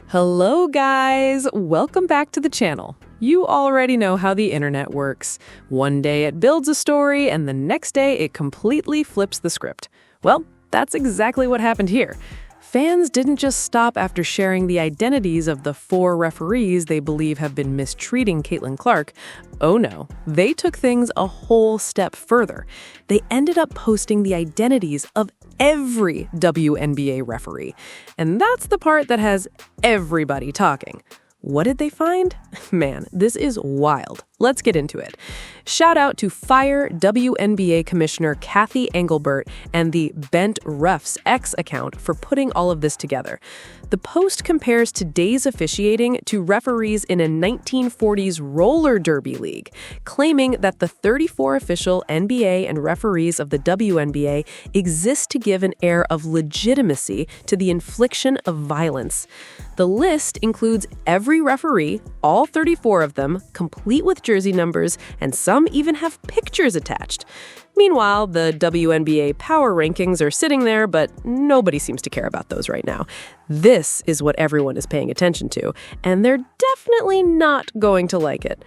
Hello guys, welcome back to the channel. You already know how the internet works. One day it builds a story and the next day it completely flips the script. Well, that's exactly what happened here. Fans didn't just stop after sharing the identities of the 4 referees they believe have been mistreating Caitlyn Clark. Oh no, they took things a whole step further. They ended up posting the identities of every WNBA referee. And that's the part that has everybody talking. What did they find? Man, this is wild. Let's get into it. Shout out to Fire WNBA Commissioner Kathy Engelbert and the Bent Refs X account for putting all of this together. The post compares today's officiating to referees in a 1940s roller derby league, claiming that the 34 official NBA and referees of the WNBA exist to give an air of legitimacy to the infliction of violence. The list includes every referee, all 34 of them, complete with jersey numbers, and some even have pictures attached. Meanwhile, the WNBA power rankings are sitting there, but nobody seems to care about those right now. This is what everyone is paying attention to, and they're definitely not going to like it.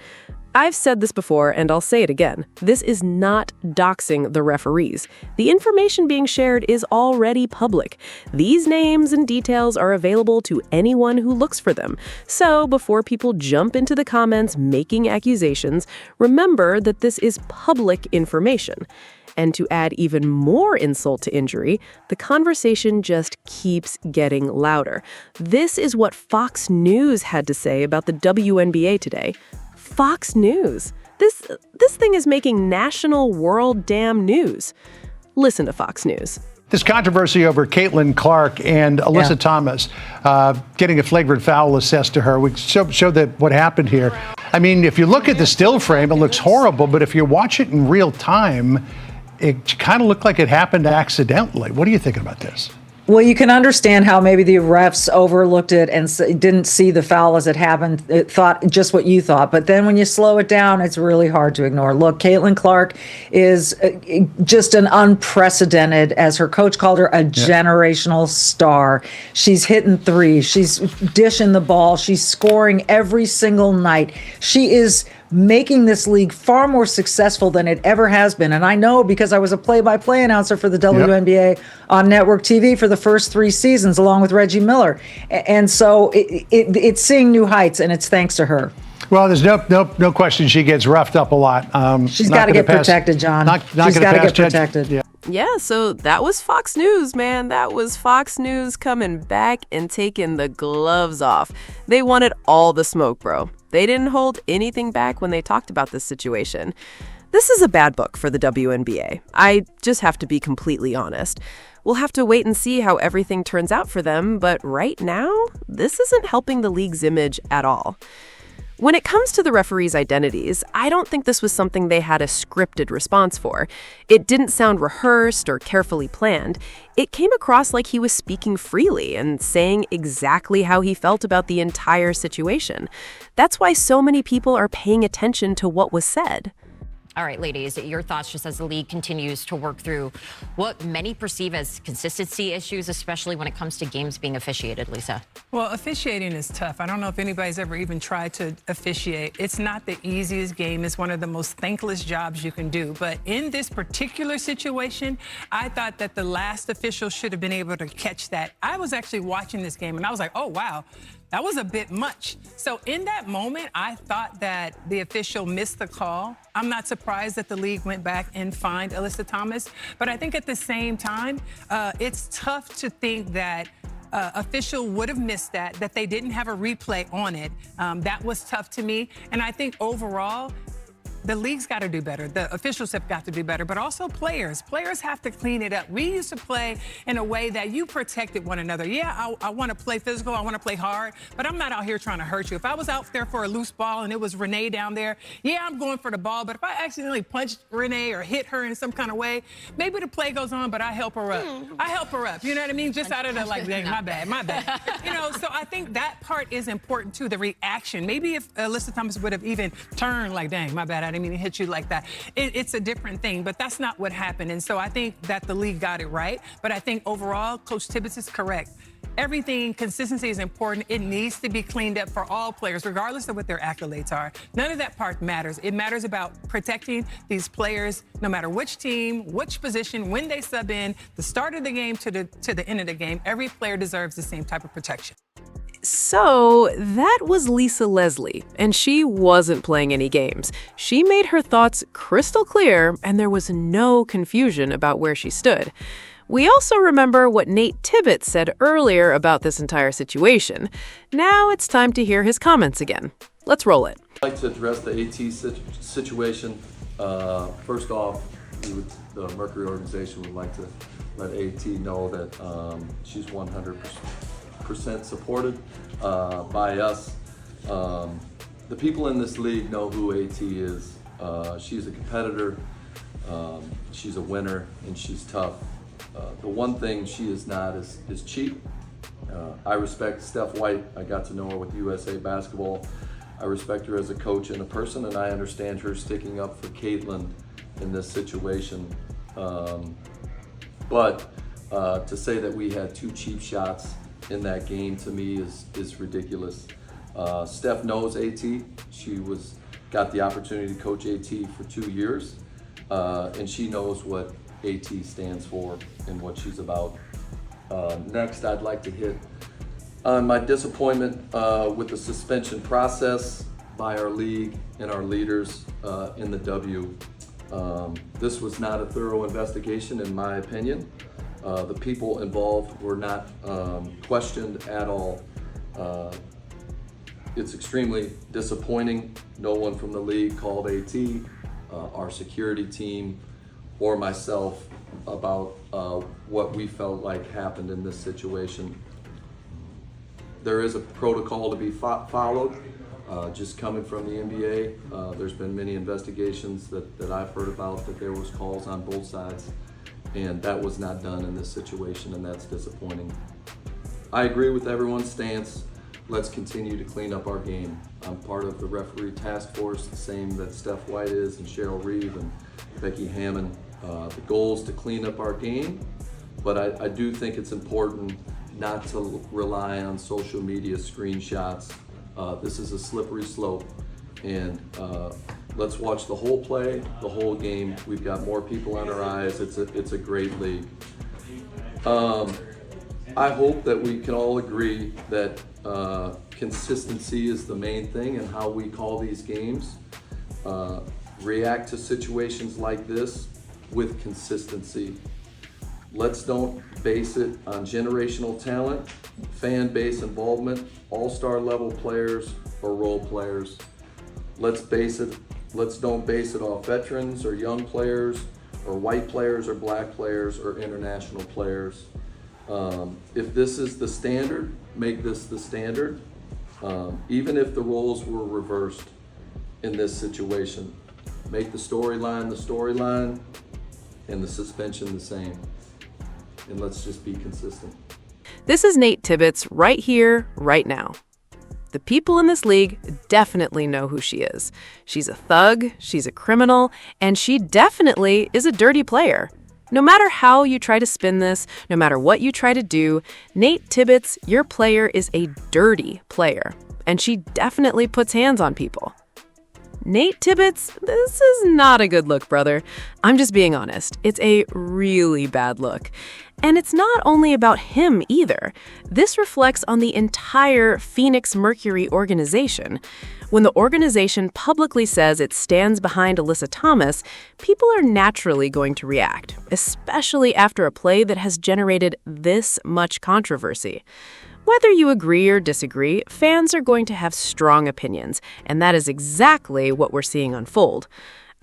I've said this before, and I'll say it again. This is not doxing the referees. The information being shared is already public. These names and details are available to anyone who looks for them. So before people jump into the comments making accusations, remember that this is public information. And to add even more insult to injury, the conversation just keeps getting louder. This is what Fox News had to say about the WNBA today. Fox News. This thing is making national world damn news. Listen to Fox News. This controversy over Caitlyn Clark and Alyssa Thomas getting a flagrant foul assessed to her. We show that what happened here. I mean, if you look at the still frame, it looks horrible, but if you watch it in real time, it kind of looked like it happened accidentally. What are you thinking about this? Well, you can understand how maybe the refs overlooked it and didn't see the foul as it happened. It thought just what you thought. But then when you slow it down, it's really hard to ignore. Look, Caitlyn Clark is just an unprecedented, as her coach called her, a generational star. She's hitting threes. She's dishing the ball. She's scoring every single night. She is making this league far more successful than it ever has been. And I know because I was a play-by-play announcer for the WNBA on network TV for the first 3 seasons, along with Reggie Miller. And so it's seeing new heights, and it's thanks to her. Well, there's no question she gets roughed up a lot. She's got to get protected, John. She's got to get protected. Yeah, so that was Fox News, man. That was Fox News coming back and taking the gloves off. They wanted all the smoke, bro. They didn't hold anything back when they talked about this situation. This is a bad book for the WNBA. I just have to be completely honest. We'll have to wait and see how everything turns out for them, but right now, this isn't helping the league's image at all. When it comes to the referees' identities, I don't think this was something they had a scripted response for. It didn't sound rehearsed or carefully planned. It came across like he was speaking freely and saying exactly how he felt about the entire situation. That's why so many people are paying attention to what was said. All right, ladies, your thoughts just as the league continues to work through what many perceive as consistency issues, especially when it comes to games being officiated, Lisa. Well, officiating is tough. I don't know if anybody's ever even tried to officiate. It's not the easiest game. It's one of the most thankless jobs you can do. But in this particular situation, I thought that the last official should have been able to catch that. I was actually watching this game, and I was like, oh, wow. That was a bit much. So in that moment, I thought that the official missed the call. I'm not surprised that the league went back and fined Alyssa Thomas. But I think at the same time, it's tough to think that official would have missed that they didn't have a replay on it. That was tough to me. And I think overall, the league's got to do better. The officials have got to do better, but also players. Players have to clean it up. We used to play in a way that you protected one another. Yeah, I want to play physical. I want to play hard, but I'm not out here trying to hurt you. If I was out there for a loose ball and it was Renee down there, yeah, I'm going for the ball, but if I accidentally punched Renee or hit her in some kind of way, maybe the play goes on, but I help her up. I help her up. You know what I mean? Just out of the like, dang, my bad. You know, so I think that part is important too, the reaction. Maybe if Alyssa Thomas would have even turned like, dang, my bad, I didn't mean to hit you like that. It's a different thing, but that's not what happened. And so I think that the league got it right. But I think overall, Coach Tibbetts is correct. everything, consistency is important. It needs to be cleaned up for all players, regardless of what their accolades are. None of that part matters. It matters about protecting these players, no matter which team, which position, when they sub in, the start of the game to the end of the game. Every player deserves the same type of protection. So that was Lisa Leslie, and she wasn't playing any games. She made her thoughts crystal clear, and there was no confusion about where she stood. We also remember what Nate Tibbetts said earlier about this entire situation. Now it's time to hear his comments again. Let's roll it. I'd like to address the AT situation. First off, the Mercury organization would like to let AT know that she's 100% supported by us. The people in this league know who AT is. She's a competitor, she's a winner, and she's tough. The one thing she is not is cheap. I respect Steph White. I got to know her with USA Basketball. I respect her as a coach and a person, and I understand her sticking up for Caitlyn in this situation. But to say that we had 2 cheap shots in that game, to me, is ridiculous. Steph knows AT. She got the opportunity to coach AT for 2 years, and she knows what AT stands for and what she's about. Next, I'd like to hit on my disappointment with the suspension process by our league and our leaders in the W. This was not a thorough investigation, in my opinion. The people involved were not questioned at all. It's extremely disappointing. No one from the league called AT, our security team, or myself about what we felt like happened in this situation. There is a protocol to be followed. Just coming from the NBA, there's been many investigations that I've heard about that there was calls on both sides, and that was not done in this situation, and that's disappointing. I agree with everyone's stance. Let's continue to clean up our game. I'm part of the referee task force, the same that Steph White is, and Cheryl Reeve and Becky Hammond. The goal is to clean up our game, but I do think it's important not to rely on social media screenshots. This is a slippery slope, and let's watch the whole play, the whole game. We've got more people on our eyes. It's a great league. I hope that we can all agree that consistency is the main thing in how we call these games. React to situations like this with consistency. Let's don't base it on generational talent, fan base involvement, all-star level players, or role players. Let's don't base it off veterans or young players, or white players or black players or international players. If this is the standard, make this the standard. Even if the roles were reversed in this situation, make the storyline and the suspension the same. And let's just be consistent. This is Nate Tibbetts right here, right now. The people in this league definitely know who she is. She's a thug, she's a criminal, and she definitely is a dirty player. No matter how you try to spin this, no matter what you try to do, Nate Tibbetts, your player, is a dirty player. And she definitely puts hands on people. Nate Tibbetts, this is not a good look, brother. I'm just being honest. It's a really bad look. And it's not only about him either. This reflects on the entire Phoenix Mercury organization. When the organization publicly says it stands behind Alyssa Thomas, people are naturally going to react, especially after a play that has generated this much controversy. Whether you agree or disagree, fans are going to have strong opinions, and that is exactly what we're seeing unfold.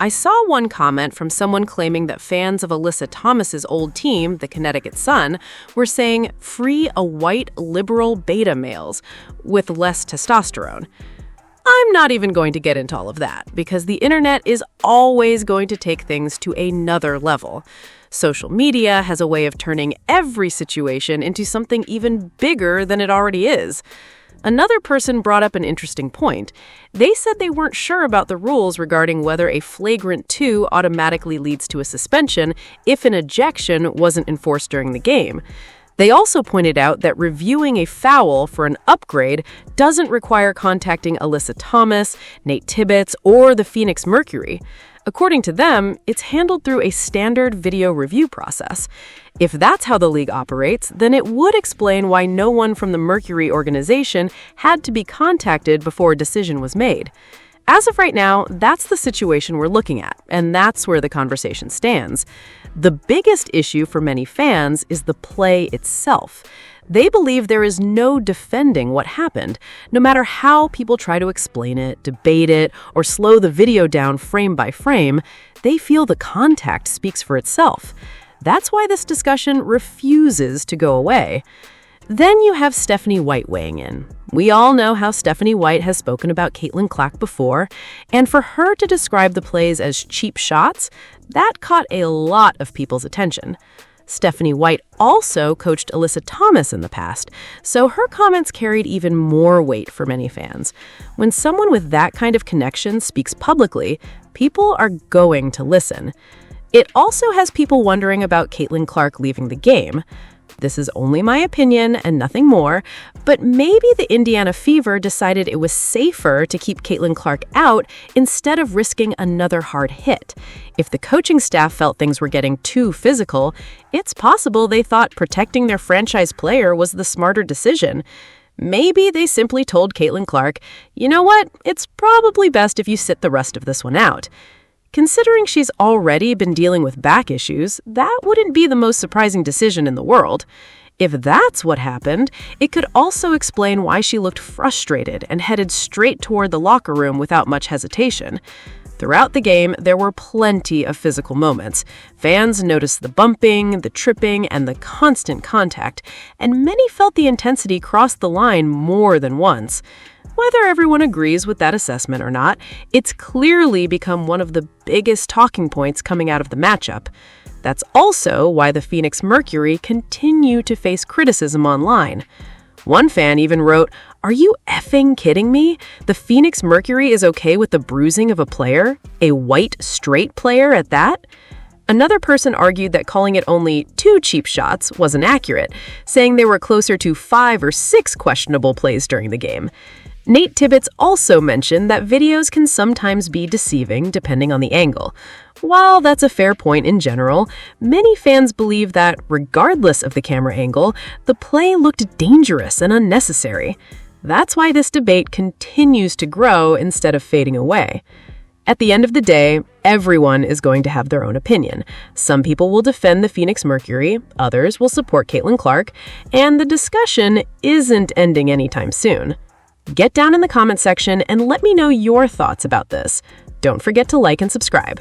I saw one comment from someone claiming that fans of Alyssa Thomas's old team, the Connecticut Sun, were saying, "Free a white liberal beta males with less testosterone." I'm not even going to get into all of that, because the internet is always going to take things to another level. Social media has a way of turning every situation into something even bigger than it already is. Another person brought up an interesting point. They said they weren't sure about the rules regarding whether a flagrant 2 automatically leads to a suspension if an ejection wasn't enforced during the game. They also pointed out that reviewing a foul for an upgrade doesn't require contacting Alyssa Thomas, Nate Tibbetts, or the Phoenix Mercury. According to them, it's handled through a standard video review process. If that's how the league operates, then it would explain why no one from the Mercury organization had to be contacted before a decision was made. As of right now, that's the situation we're looking at, and that's where the conversation stands. The biggest issue for many fans is the play itself. They believe there is no defending what happened, no matter how people try to explain it, debate it, or slow the video down frame by frame. They feel the contact speaks for itself. That's why this discussion refuses to go away. Then you have Stephanie White weighing in. We all know how Stephanie White has spoken about Caitlyn Clark before, and for her to describe the plays as cheap shots, that caught a lot of people's attention. Stephanie White also coached Alyssa Thomas in the past, so her comments carried even more weight for many fans. When someone with that kind of connection speaks publicly, people are going to listen. It also has people wondering about Caitlyn Clark leaving the game. This is only my opinion and nothing more, but maybe the Indiana Fever decided it was safer to keep Caitlyn Clark out instead of risking another hard hit. If the coaching staff felt things were getting too physical, it's possible they thought protecting their franchise player was the smarter decision. Maybe they simply told Caitlyn Clark, you know what, it's probably best if you sit the rest of this one out. Considering she's already been dealing with back issues, that wouldn't be the most surprising decision in the world. If that's what happened, it could also explain why she looked frustrated and headed straight toward the locker room without much hesitation. Throughout the game, there were plenty of physical moments. Fans noticed the bumping, the tripping, and the constant contact, and many felt the intensity cross the line more than once. Whether everyone agrees with that assessment or not, it's clearly become one of the biggest talking points coming out of the matchup. That's also why the Phoenix Mercury continue to face criticism online. One fan even wrote, "Are you effing kidding me? The Phoenix Mercury is okay with the bruising of a player? A white, straight player at that?" Another person argued that calling it only 2 cheap shots wasn't accurate, saying there were closer to 5 or 6 questionable plays during the game. Nate Tibbetts also mentioned that videos can sometimes be deceiving depending on the angle. While that's a fair point in general, many fans believe that, regardless of the camera angle, the play looked dangerous and unnecessary. That's why this debate continues to grow instead of fading away. At the end of the day, everyone is going to have their own opinion. Some people will defend the Phoenix Mercury, others will support Caitlyn Clark, and the discussion isn't ending anytime soon. Get down in the comment section and let me know your thoughts about this. Don't forget to like and subscribe.